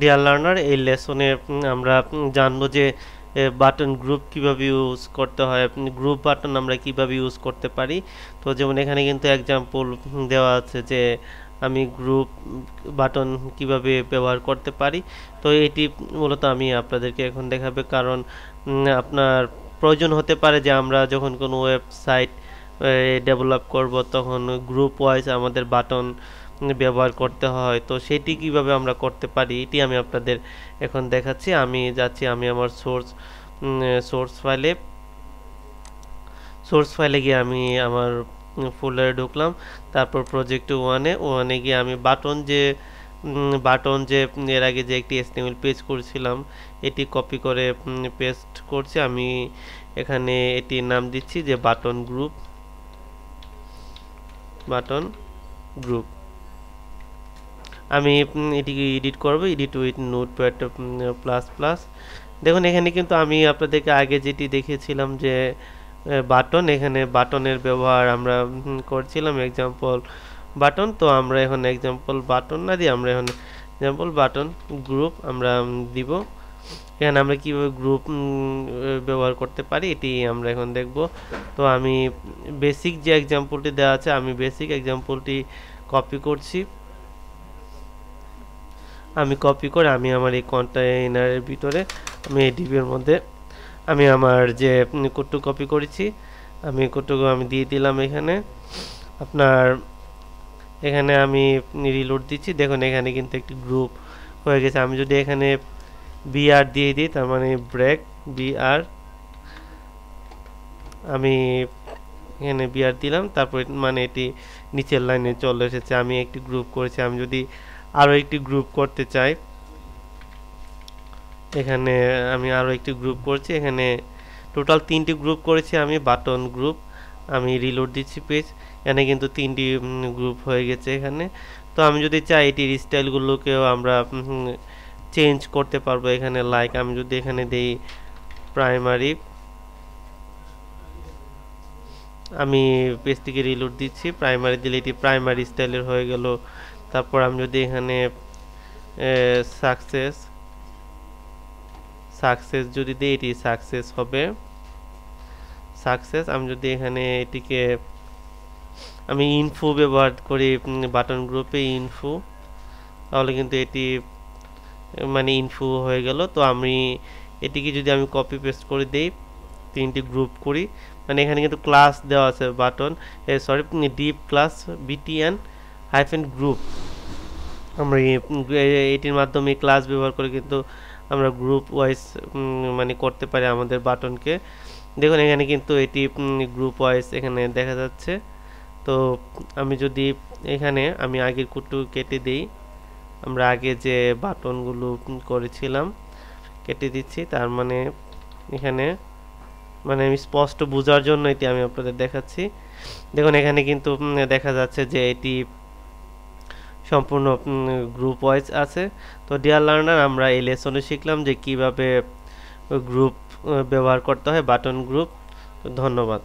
Deer learner, এই লেসনে আমরা জানবো যে বাটন গ্রুপ কিভাবে ইউজ করতে হয়, গ্রুপ বাটন আমরা কিভাবে ইউজ করতে পারি। তো যেমন এখানে কিন্তু এক্সাম্পল দেওয়া আছে যে আমি গ্রুপ বাটন কিভাবে ব্যবহার করতে পারি। তো এটি মূলত আমি আপনাদেরকে এখন দেখাবে, কারণ আপনার প্রয়োজন হতে পারে যে আমরা যখন কোনো ওয়েবসাইট ডেভেলপ করব তখন গ্রুপ ওয়াইজ আমাদের বাটন ব্যবহার করতে হয়। তো সেটি কিভাবে আমরা করতে পারি এটি আমি আপনাদের এখন দেখাচ্ছি। আমি যাচ্ছি, আমি আমার সোর্স ফাইলে গিয়ে আমি আমার ফোল্ডারে ঢুকলাম। তারপর প্রজেক্ট ওয়ানে গিয়ে আমি বাটন যে এর আগে যে একটি HTML পেজ করেছিলাম এটি কপি করে পেস্ট করছি। আমি এখানে এটির নাম দিচ্ছি যে বাটন গ্রুপ। আমি এটিকে এডিট করব, edit with notepad plus plus. দেখুন এখানে কিন্তু আমি আপনাদেরকে আগে যেটি দেখিয়েছিলাম যে বাটন, এখানে বাটনের ব্যবহার আমরা করছিলাম এক্সাম্পল বাটন। তো আমরা এখন এক্সাম্পল বাটন না দিয়ে আমরা এখন এক্সাম্পল বাটন গ্রুপ আমরা দিব। এখানে আমরা কীভাবে গ্রুপ ব্যবহার করতে পারি এটি আমরা এখন দেখব। তো আমি বেসিক যে এক্সাম্পলটি দেওয়া আছে আমি বেসিক এক্সাম্পলটি কপি করছি। আমি কপি করে আমি আমার এই কন্টেইনারের ভিতরে আমি এই ডিবির মধ্যে আমি আমার যে কোডটুকু কপি করেছি আমি কোডটুকু আমি দিয়ে দিলাম এখানে। আপনার এখানে আমি রিলোড দিচ্ছি, দেখুন এখানে কিন্তু একটি গ্রুপ হয়ে গেছে। আমি যদি এখানে বিআর দিয়ে দিই তার মানে ব্রেক বিআর, আমি এখানে বিআর দিলাম, তারপর মানে এটি নিচের লাইনে চলে এসেছে। আমি একটি গ্রুপ করেছি, আমি যদি আরও একটি গ্রুপ করতে চাই এখানে আমি আরও একটি গ্রুপ করছি। এখানে টোটাল 3টি গ্রুপ করেছি আমি বাটন গ্রুপ। আমি রিলোড দিচ্ছি পেজ, এখানে কিন্তু 3টি গ্রুপ হয়ে গেছে এখানে। তো আমি যদি চাই এটির স্টাইলগুলোকেও আমরা চেঞ্জ করতে পারবো এখানে। লাইক আমি যদি এখানে দেই প্রাইমারি, আমি পেজটিকে রিলোড দিচ্ছি, প্রাইমারি দিলে এটি প্রাইমারি স্টাইলের হয়ে গেল। তারপর আমি যদি এখানে সাকসেস যদি দিই এটি সাকসেস হবে সাকসেস। আমি যদি এখানে এটিকে আমি ইনফো ব্যবহার করি বাটন গ্রুপে ইনফো, তাহলে কিন্তু এটি মানে ইনফো হয়ে গেল। তো আমি এটিকে যদি আমি কপি পেস্ট করে দেই 3টি গ্রুপ করি, মানে এখানে কিন্তু ক্লাস দেওয়া আছে button sorry deep class BTN hyphen group. আমরা এটির মাধ্যমে ক্লাস ব্যবহার করে কিন্তু আমরা গ্রুপ ওয়াইজ মানে করতে পারি আমাদের বাটনকে। দেখুন এখানে কিন্তু এটি গ্রুপ ওয়াইজ এখানে দেখা যাচ্ছে। তো আমি যদি এখানে আমি আগের কোডটু কেটে দিই, আমরা আগে যে বাটনগুলো করেছিলাম কেটে দিচ্ছি, তার মানে এখানে মানে আমি স্পষ্ট বোঝার জন্য এটি আমি আপনাদের দেখাচ্ছি। দেখুন এখানে কিন্তু দেখা যাচ্ছে যে এটি সম্পূর্ণ গ্রুপ ওয়াইজ আছে। তো ডিয়ার লার্নার, আমরা এই লেসনে শিখলাম যে কিভাবে গ্রুপ ব্যবহার করতে হয় বাটন গ্রুপ। ধন্যবাদ।